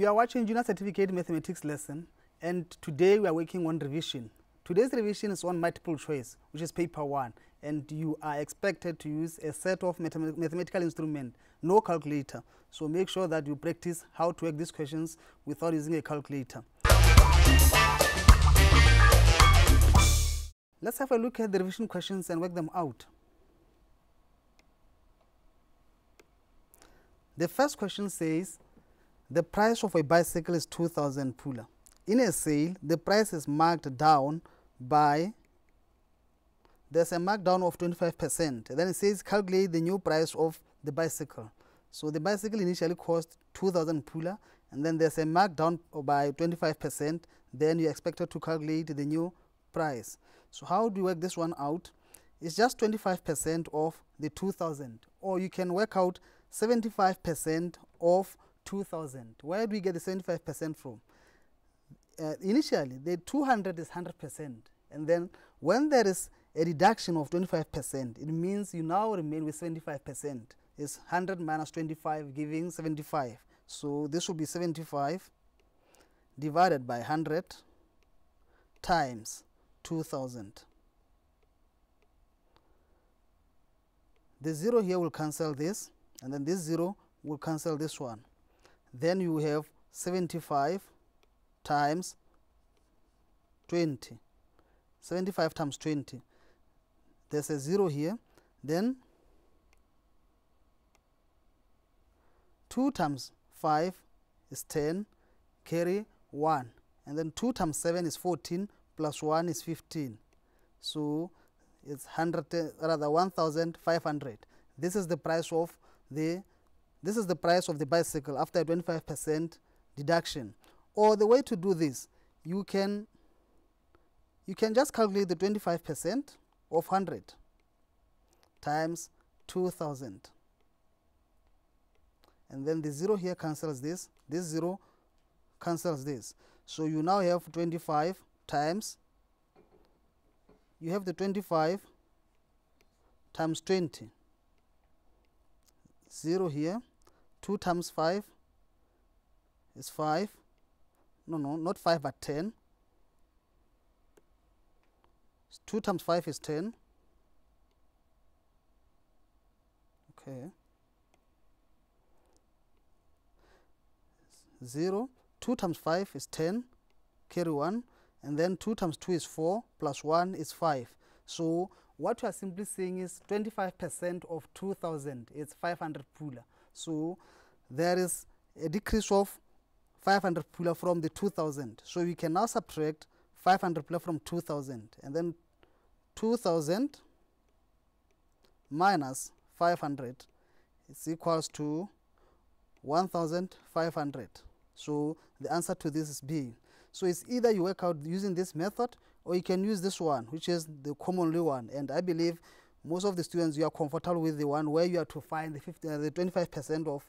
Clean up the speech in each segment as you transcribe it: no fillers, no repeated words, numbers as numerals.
You are watching Junior Certificate Mathematics lesson, and today we are working on revision. Today's revision is on multiple choice, which is paper 1, and you are expected to use a set of mathematical instruments, no calculator. So make sure that you practice how to work these questions without using a calculator. Let's have a look at the revision questions and work them out. The first question says, the price of a bicycle is 2,000 pula. In a sale, the price is marked down by, there's a markdown of 25%. Then it says calculate the new price of the bicycle. So the bicycle initially cost 2,000 pula, and then there's a markdown by 25%. Then you're expected to calculate the new price. So how do you work this one out? It's just 25% of the 2,000, or you can work out 75% of 2,000. Where do we get the 75% from? Initially, the 200 is 100%, and then when there is a reduction of 25%, it means you now remain with 75%. It's 100 minus 25 giving 75. So this will be 75 divided by 100 times 2,000. The 0 here will cancel this, and then this 0 will cancel this one. Then you have 75 times 20. 75 times 20. There's a 0 here. Then 2 times 5 is 10, carry 1. And then 2 times 7 is 14, plus 1 is 15. So it's 1,500. This is the price of the bicycle after 25% deduction. Or the way to do this, you can just calculate the 25% of 100 times 2,000. And then the 0 here cancels this 0 cancels this. So you now have 25 times, you have the 25 times 20. 0 here, 2 times 5 is 5. No, not 5, but 10. 2 times 5 is 10. Okay. 0. 2 times 5 is 10. Carry 1. And then 2 times 2 is 4. Plus 1 is 5. So what we are simply saying is 25% of 2,000 is 500 pula. So there is a decrease of 500 pula from the 2,000. So we can now subtract 500 pula from 2,000, and then 2,000 minus 500 is equals to 1,500. So the answer to this is B. So it's either you work out using this method, or you can use this one, which is the commonly one. And I believe most of the students, you are comfortable with the one where you have to find the 25% of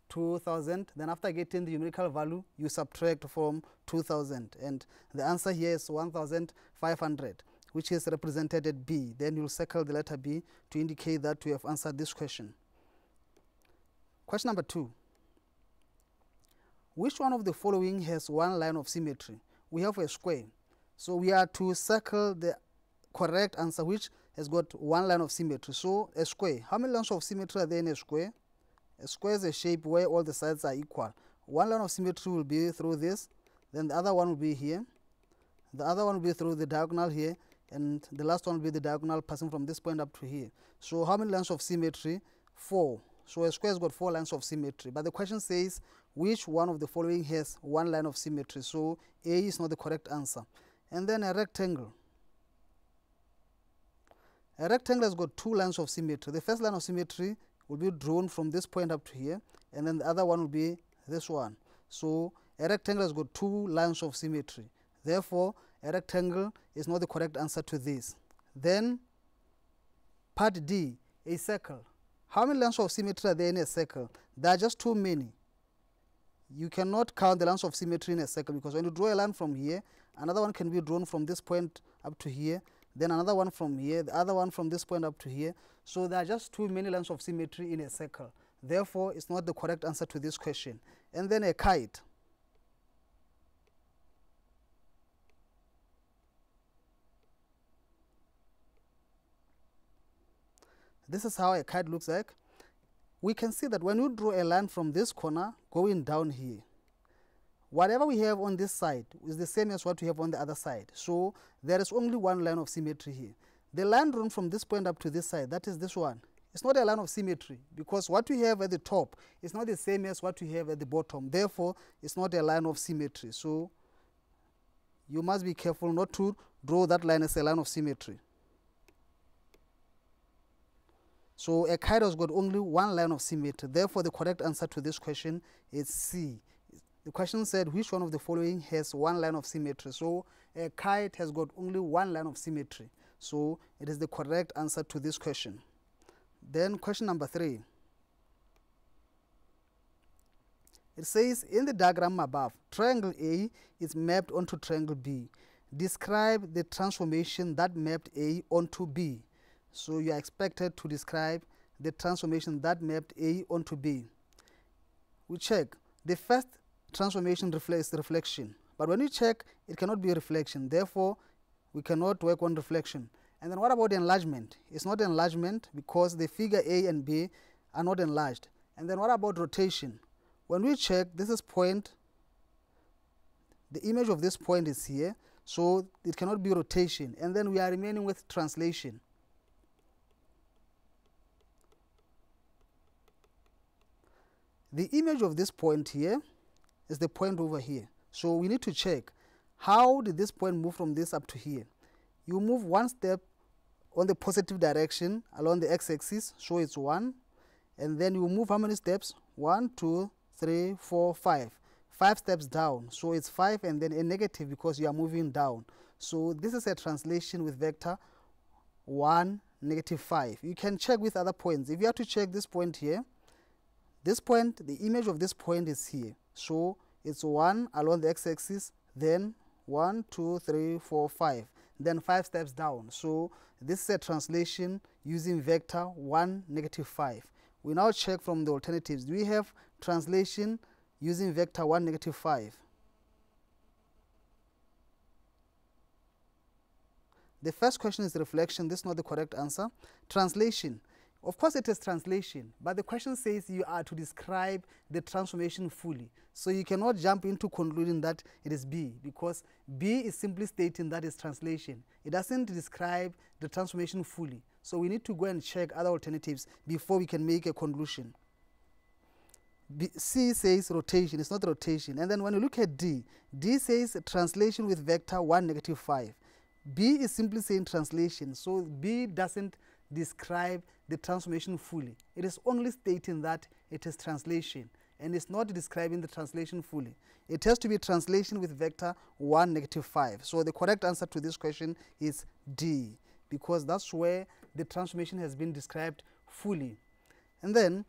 2,000. Then after getting the numerical value, you subtract from 2,000. And the answer here is 1,500, which is represented at B. Then you'll circle the letter B to indicate that we have answered this question. Question number 2. Which one of the following has one line of symmetry? We have a square. So we are to circle the correct answer, which has got one line of symmetry. So a square. How many lines of symmetry are there in a square? A square is a shape where all the sides are equal. One line of symmetry will be through this, then the other one will be here. The other one will be through the diagonal here, and the last one will be the diagonal passing from this point up to here. So how many lines of symmetry? 4. So a square has got 4 lines of symmetry. But the question says, which one of the following has one line of symmetry? So A is not the correct answer. And then a rectangle. A rectangle has got 2 lines of symmetry. The first line of symmetry will be drawn from this point up to here, and then the other one will be this one. So a rectangle has got 2 lines of symmetry. Therefore, a rectangle is not the correct answer to this. Then part D, a circle. How many lines of symmetry are there in a circle? There are just too many. You cannot count the lines of symmetry in a circle, because when you draw a line from here, another one can be drawn from this point up to here, then another one from here, the other one from this point up to here. So there are just too many lines of symmetry in a circle. Therefore, it's not the correct answer to this question. And then a kite. this is how a kite looks like. We can see that when you draw a line from this corner going down here, whatever we have on this side is the same as what we have on the other side. So there is only one line of symmetry here. The line drawn from this point up to this side, that is this one, it's not a line of symmetry, because what we have at the top is not the same as what we have at the bottom. Therefore, it's not a line of symmetry. So you must be careful not to draw that line as a line of symmetry. So a kite has got only one line of symmetry. Therefore, the correct answer to this question is C. The question said, which one of the following has one line of symmetry? So a kite has got only one line of symmetry. So it is the correct answer to this question. Then question number 3. It says, in the diagram above, triangle A is mapped onto triangle B. Describe the transformation that mapped A onto B. So you are expected to describe the transformation that mapped A onto B. We check. The first transformation reflects reflection. But when you check, it cannot be a reflection. Therefore, we cannot work on reflection. And then what about enlargement? It's not enlargement because the figure A and B are not enlarged. And then what about rotation? When we check, this is point, the image of this point is here, so it cannot be rotation. And then we are remaining with translation. The image of this point here is the point over here. So we need to check, how did this point move from this up to here? You move one step on the positive direction along the x-axis, so it's 1. And then you move how many steps? 1, 2, 3, 4, 5. 5 steps down, so it's 5, and then a negative because you are moving down. So this is a translation with vector 1, -5. You can check with other points. If you have to check this point here, this point, the image of this point is here. So it's 1 along the x-axis, then 1, 2, 3, 4, 5. Then 5 steps down. So this is a translation using vector 1, -5. We now check from the alternatives. Do we have translation using vector 1, -5? The first question is reflection. This is not the correct answer. Translation. Of course, it is translation, but the question says you are to describe the transformation fully. So you cannot jump into concluding that it is B, because B is simply stating that it's translation. It doesn't describe the transformation fully. So we need to go and check other alternatives before we can make a conclusion. C says rotation. It's not rotation. And then when you look at D, D says translation with vector 1, -5. B is simply saying translation. So B doesn't describe the transformation fully. It is only stating that it is translation, and it's not describing the translation fully. It has to be translation with vector 1, -5. So the correct answer to this question is D, because that's where the transformation has been described fully. And then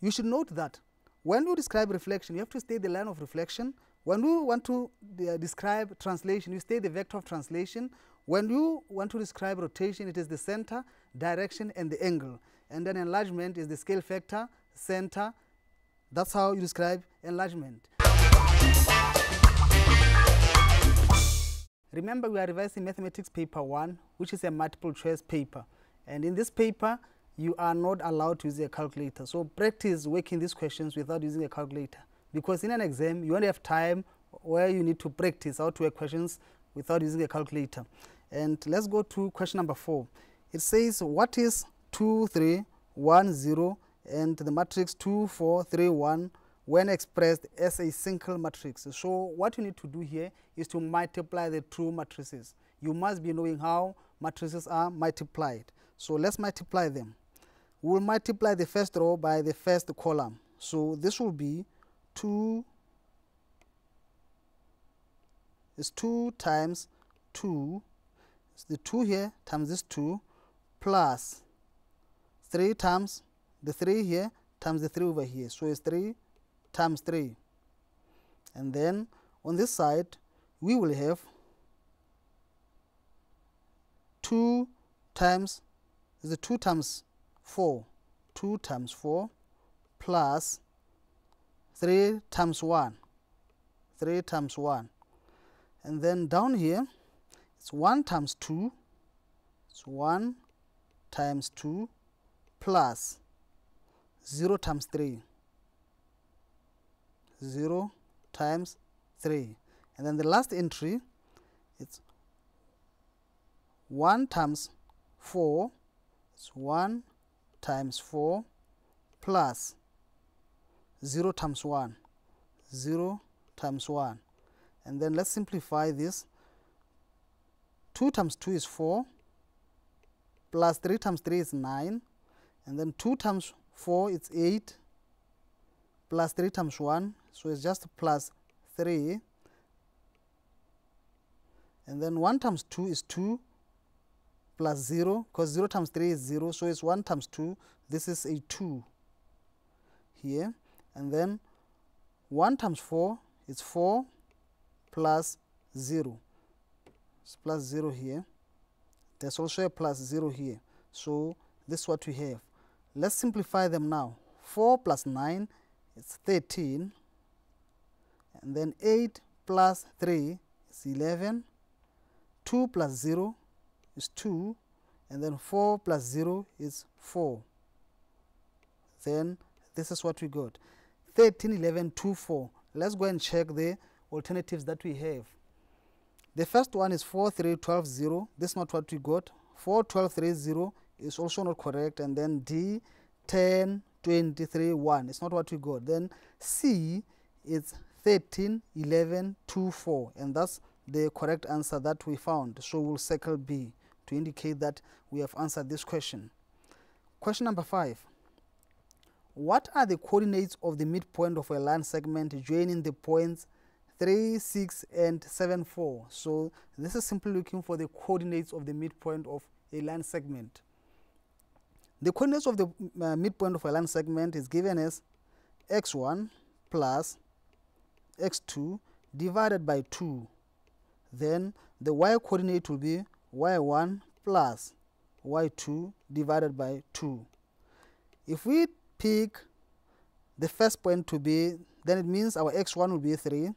you should note that when you describe reflection, you have to state the line of reflection. When you want to describe translation, you state the vector of translation. When you want to describe rotation, it is the center, direction, and the angle. And then enlargement is the scale factor, center. That's how you describe enlargement. Remember, we are revising Mathematics Paper 1, which is a multiple choice paper. And in this paper, you are not allowed to use a calculator. So practice working these questions without using a calculator. Because in an exam, you only have time where you need to practice how to work questions without using a calculator. And let's go to question number 4. It says, what is 2, 3, 1, 0 and the matrix 2, 4, 3, 1 when expressed as a single matrix? So what you need to do here is to multiply the two matrices. You must be knowing how matrices are multiplied. So let's multiply them. We will multiply the first row by the first column. So this will be 2 is 2 times 2. It's the 2 here times this 2 plus 3 times the 3 here times the 3 over here. So it's 3 times 3. And then on this side, we will have 2 times, is the 2 times 4. 2 times 4 plus 3 times 1. 3 times 1. And then down here, it's 1 times 2. It's 1 times 2 plus 0 times 3. 0 times 3. And then the last entry, it's 1 times 4. It's 1 times 4 plus 0 times 1. 0 times 1. And then let's simplify this. 2 times 2 is 4, plus 3 times 3 is 9, and then 2 times 4 is 8, plus 3 times 1, so it's just plus 3, and then 1 times 2 is 2, plus 0, because 0 times 3 is 0, so it's 1 times 2, this is a 2 here, and then 1 times 4 is 4 plus 0. It's plus 0 here. There's also a plus 0 here. So this is what we have. Let's simplify them now. 4 plus 9 is 13. And then 8 plus 3 is 11. 2 plus 0 is 2. And then 4 plus 0 is 4. Then this is what we got. 13, 11, 2, 4. Let's go and check the alternatives that we have. The first one is 4, 3, 12, 0. This is not what we got. 4, 12, 3, 0 is also not correct. And then D, 10, 23, 1. It's not what we got. Then C is 13, 11, 2, 4. And that's the correct answer that we found. So we'll circle B to indicate that we have answered this question. Question number 5. What are the coordinates of the midpoint of a line segment joining the points 3, 6, and 7, 4? So this is simply looking for the coordinates of the midpoint of a line segment. The coordinates of the midpoint of a line segment is given as x1 plus x2 divided by 2. Then the y coordinate will be y1 plus y2 divided by 2. If we pick the first point to be, then it means our x1 will be 3,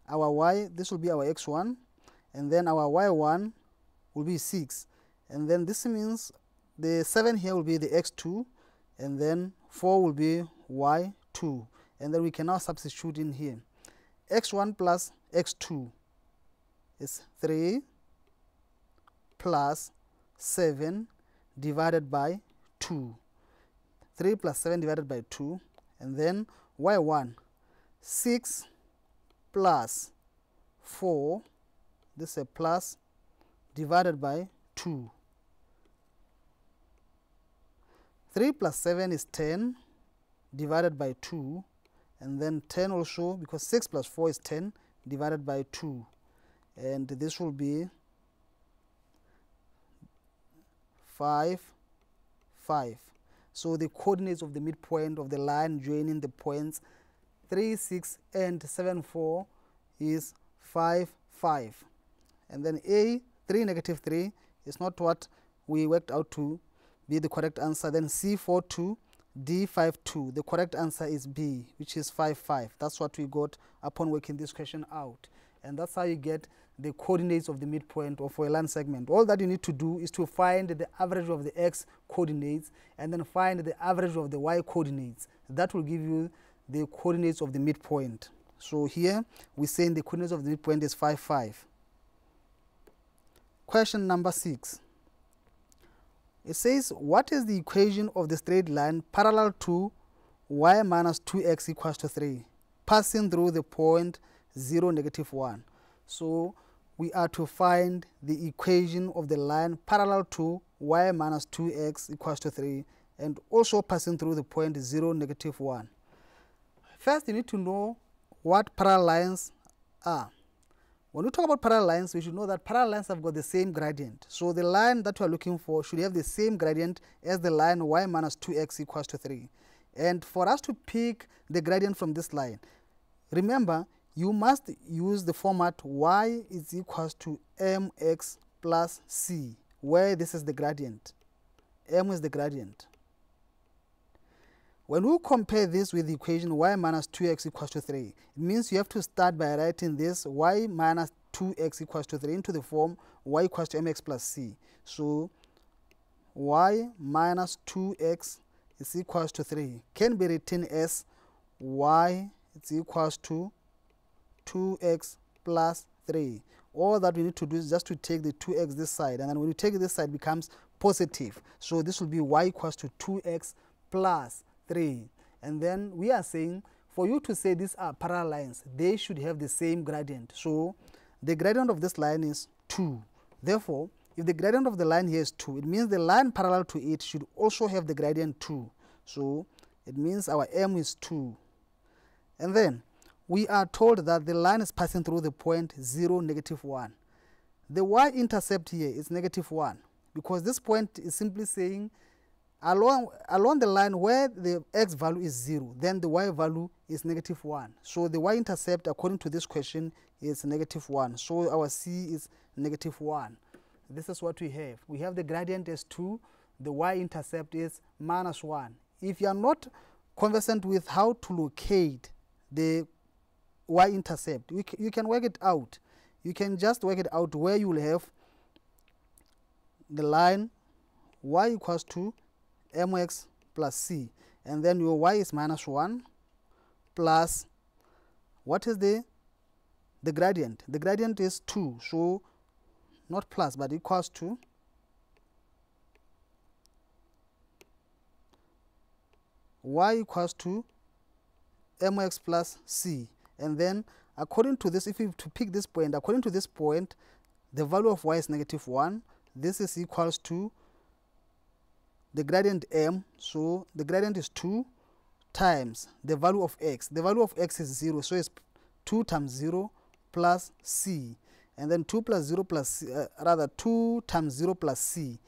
our y, this will be our x1, and then our y1 will be 6. And then this means the 7 here will be the x2, and then 4 will be y2. And then we can now substitute in here. x1 plus x2 is 3 plus 7 divided by 2. 3 plus 7 divided by 2, and then y1, 6 plus 4, this is a plus, divided by 2. 3 plus 7 is 10, divided by 2, and then 10 also, because 6 plus 4 is 10, divided by 2. And this will be 5, 5. So the coordinates of the midpoint of the line joining the points 3, 6, and 7, 4 is 5, 5. And then A, 3, negative 3 is not what we worked out to be the correct answer. Then C, 4, 2, D, 5, 2. The correct answer is B, which is 5, 5. That's what we got upon working this question out. And that's how you get the coordinates of the midpoint of a line segment. All that you need to do is to find the average of the x coordinates and then find the average of the y coordinates. That will give you the coordinates of the midpoint. So here we say the coordinates of the midpoint is 5, 5. Question number 6. It says, what is the equation of the straight line parallel to y minus 2x equals to 3, passing through the point 0, negative 1. So we are to find the equation of the line parallel to y minus 2x equals to 3 and also passing through the point 0, negative 1. First, you need to know what parallel lines are. When we talk about parallel lines, we should know that parallel lines have got the same gradient. So the line that we are looking for should have the same gradient as the line y minus 2x equals to 3. And for us to pick the gradient from this line, remember, you must use the format y is equals to mx plus c, where this is the gradient. M is the gradient. When we compare this with the equation y minus 2x equals to 3, it means you have to start by writing this y minus 2x equals to 3 into the form y equals to mx plus c. So y minus 2x is equals to 3 can be written as y is equals to 2x plus 3. All that we need to do is just to take the 2x this side, and then when you take this side, it becomes positive. So this will be y equals to 2x plus 3. And then we are saying, for you to say these are parallel lines, they should have the same gradient. So the gradient of this line is 2. Therefore, if the gradient of the line here is 2, it means the line parallel to it should also have the gradient 2. So it means our m is 2. And then we are told that the line is passing through the point 0, negative 1. The y-intercept here is negative 1, because this point is simply saying along the line where the x value is 0, then the y value is negative 1. So the y-intercept, according to this question, is negative 1. So our C is negative 1. This is what we have. We have the gradient as 2, the y-intercept is minus 1. If you are not conversant with how to locate the y-intercept, you can work it out. You can just work it out where you will have the line y equals to mx plus c, and then your y is minus 1 plus, what is the gradient? The gradient is 2, so not plus but equals to y equals to mx plus c. And then according to this, if you to pick this point, according to this point, the value of y is negative 1. This is equals to the gradient m, so the gradient is 2 times the value of x. The value of x is 0, so it's 2 times 0 plus c. And then 2 plus 0 plus, 2 times 0 plus c.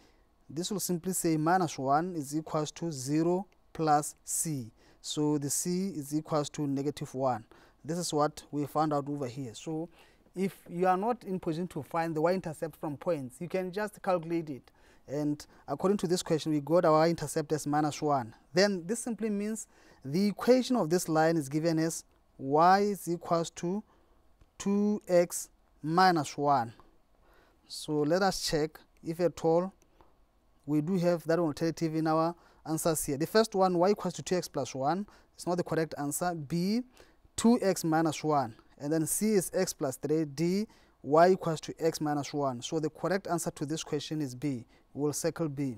This will simply say minus 1 is equals to 0 plus c. So the c is equals to negative 1. This is what we found out over here. So if you are not in position to find the y-intercept from points, you can just calculate it. And according to this question, we got our y-intercept as minus 1. Then this simply means the equation of this line is given as y is equals to 2x minus 1. So let us check if at all we do have that alternative in our answers here. The first one, y equals to 2x plus 1, is not the correct answer. B, 2x minus 1. And then C is x plus 3. D, y equals to x minus 1. So the correct answer to this question is B. We'll circle B.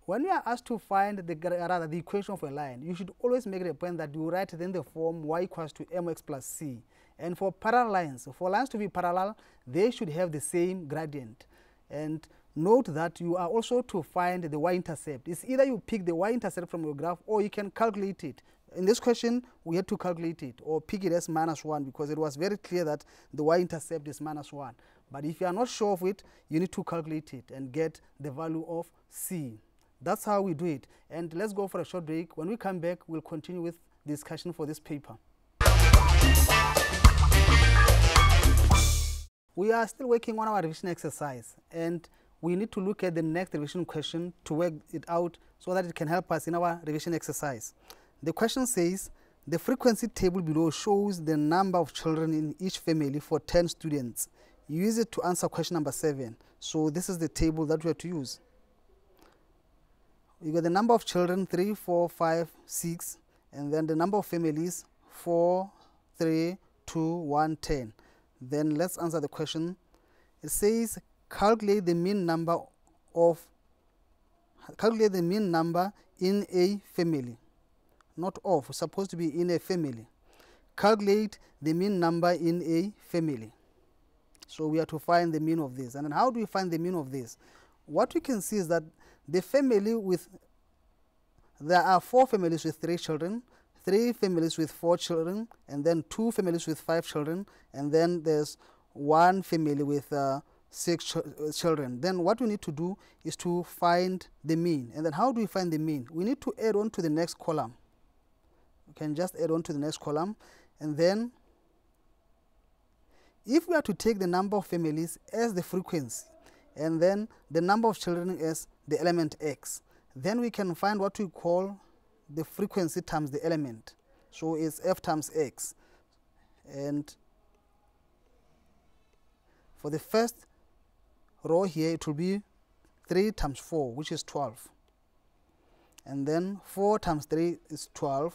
When you are asked to find the equation of a line, you should always make it a point that you write it in the form y equals to mx plus c. And for parallel lines, for lines to be parallel, they should have the same gradient. And note that you are also to find the y-intercept. It's either you pick the y-intercept from your graph or you can calculate it. In this question, we had to calculate it or pick it as minus 1 because it was very clear that the y-intercept is minus 1. But if you are not sure of it, you need to calculate it and get the value of c. That's how we do it. And let's go for a short break. When we come back, we'll continue with discussion for this paper. We are still working on our revision exercise, and we need to look at the next revision question to work it out so that it can help us in our revision exercise. The question says, the frequency table below shows the number of children in each family for 10 students. Use it to answer question number 7. So this is the table that we have to use. You got the number of children 3, 4, 5, 6, and then the number of families 4, 3, 2, 1, 10. Then let's answer the question. It says calculate the mean number in a family. Not of, it's supposed to be in a family. Calculate the mean number in a family. So we have to find the mean of this. And then how do we find the mean of this? What we can see is that the family with, there are 4 families with 3 children, 3 families with 4 children, and then 2 families with 5 children, and then there's 1 family with 6 children. Then what we need to do is to find the mean. And then how do we find the mean? We need to add on to the next column. We can just add on to the next column, and then if we are to take the number of families as the frequency, and then the number of children as the element x, then we can find what we call the frequency times the element. So it's f times x. And for the first row here, it will be 3 times 4, which is 12. and then 4 times 3 is 12,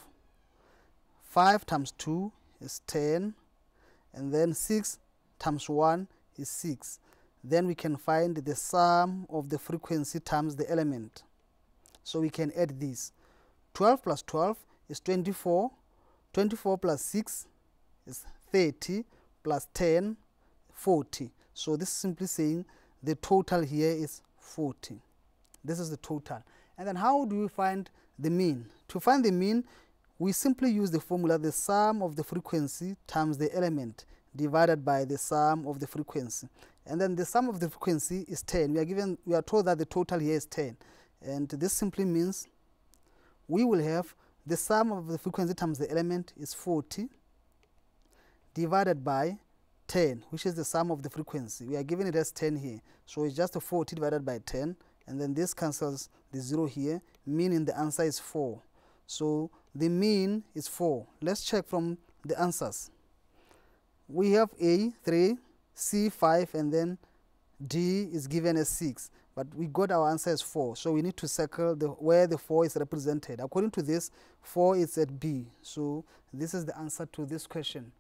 5 times 2 is 10, and then 6 times 1 is 6. Then we can find the sum of the frequency times the element. So we can add this. 12 plus 12 is 24, 24 plus 6 is 30, plus 10, 40. So this is simply saying the total here is 40. This is the total. And then how do we find the mean? To find the mean, we simply use the formula, the sum of the frequency times the element divided by the sum of the frequency. And then the sum of the frequency is 10. We are told that the total here is 10. And this simply means we will have the sum of the frequency times the element is 40 divided by 10, which is the sum of the frequency. We are given it as 10 here. So it's just a 40 divided by 10. And then this cancels the 0 here, meaning the answer is 4. So the mean is 4. Let's check from the answers. We have A, 3, C, 5, and then D is given as 6. But we got our answer as 4. So we need to circle where the 4 is represented. According to this, 4 is at B. So this is the answer to this question.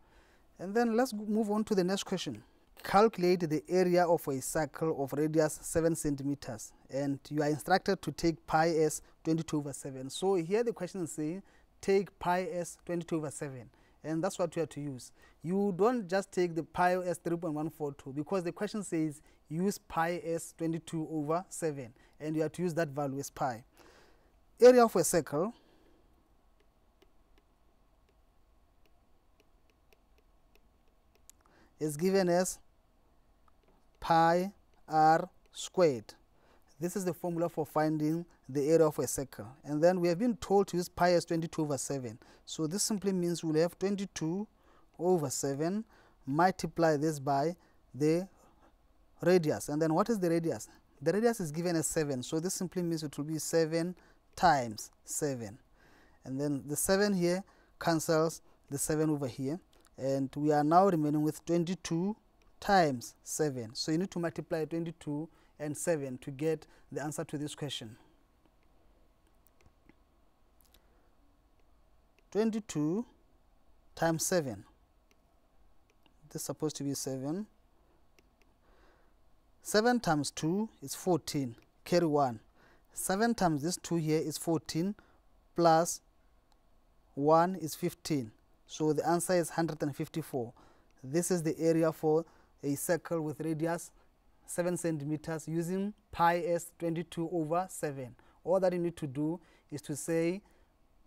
And then let's move on to the next question. Calculate the area of a circle of radius 7 centimeters, and you are instructed to take pi as 22/7. So here the question is saying take pi as 22/7, and that's what you have to use. You don't just take the pi as 3.142, because the question says use pi as 22/7, and you have to use that value as pi. Area of a circle is given as pi r squared. This is the formula for finding the area of a circle. And then we have been told to use pi as 22/7. So this simply means we'll have 22/7, multiply this by the radius. And then what is the radius? The radius is given as 7. So this simply means it will be 7 times 7. And then the 7 here cancels the 7 over here. And we are now remaining with 22 times 7. So you need to multiply 22 and 7 to get the answer to this question. 22 times 7. This is supposed to be 7. 7 times 2 is 14. Carry 1. 7 times this 2 here is 14, plus 1 is 15. So the answer is 154. This is the area for a circle with radius 7 centimeters using pi as 22/7. All that you need to do is to say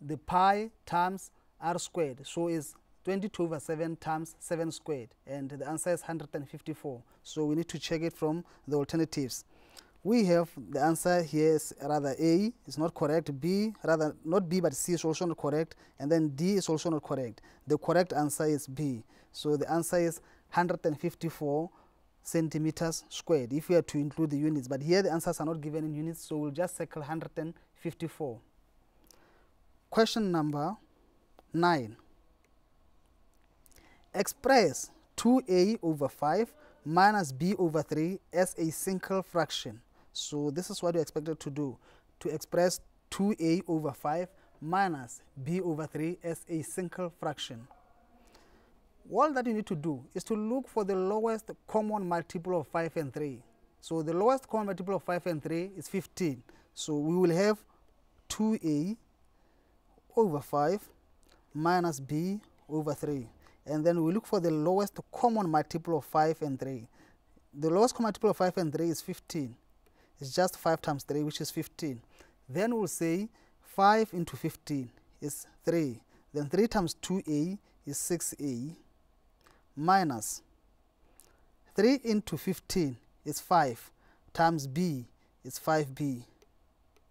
the pi times r squared. So is 22/7 times 7 squared, and the answer is 154. So we need to check it from the alternatives. We have the answer here is rather A is not correct, B, rather not B but C is also not correct, and then D is also not correct. The correct answer is B. So the answer is 154 centimeters squared if we are to include the units, but here the answers are not given in units, so we'll just circle 154. Question number 9. Express 2a/5 minus b/3 as a single fraction. So this is what you're expected to do, to express 2a/5 minus b/3 as a single fraction. All that you need to do is to look for the lowest common multiple of 5 and 3. So the lowest common multiple of 5 and 3 is 15. So we will have 2a/5 minus b/3. And then we look for the lowest common multiple of 5 and 3. The lowest common multiple of 5 and 3 is 15. It's just 5 times 3, which is 15. Then we'll say 5 into 15 is 3. Then 3 times 2a is 6a, minus 3 into 15 is 5, times b is 5b.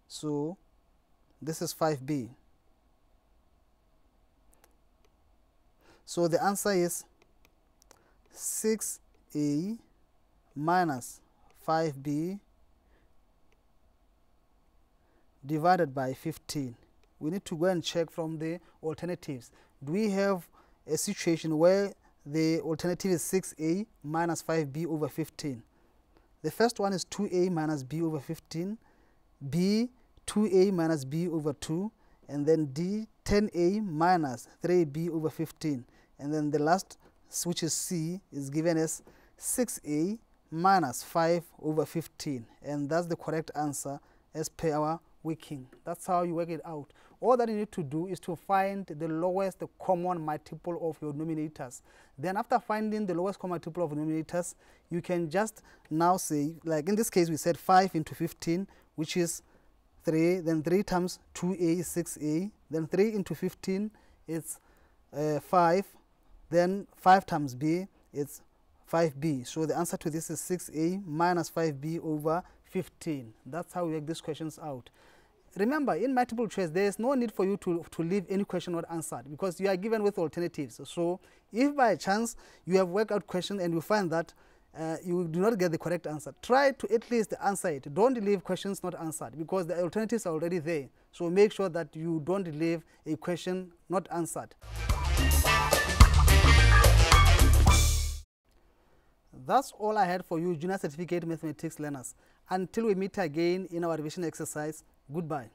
So this is 5b. So the answer is 6a minus 5b divided by 15. We need to go and check from the alternatives. Do we have a situation where the alternative is 6a minus 5b/15? The first one is 2a minus b/15, b 2a minus b over 2, and then D, 10a minus 3b over 15. And then the last, which is C, is given as 6a minus 5 over 15. And that's the correct answer as per our working. That's how you work it out. All that you need to do is to find the lowest common multiple of your denominators. Then after finding the lowest common multiple of denominators, you can just now say, like in this case we said 5 into 15, which is 3, then 3 times 2a is 6a, then 3 into 15 is 5, then 5 times b is 5b. So the answer to this is 6a minus 5b over 15. That's how we work these questions out. Remember, in multiple choice, there is no need for you to leave any question not answered because you are given with alternatives. So if by chance you have worked out question and you find that you do not get the correct answer, try to at least answer it. Don't leave questions not answered because the alternatives are already there. So make sure that you don't leave a question not answered. That's all I had for you, Junior Certificate Mathematics learners. Until we meet again in our revision exercise, goodbye.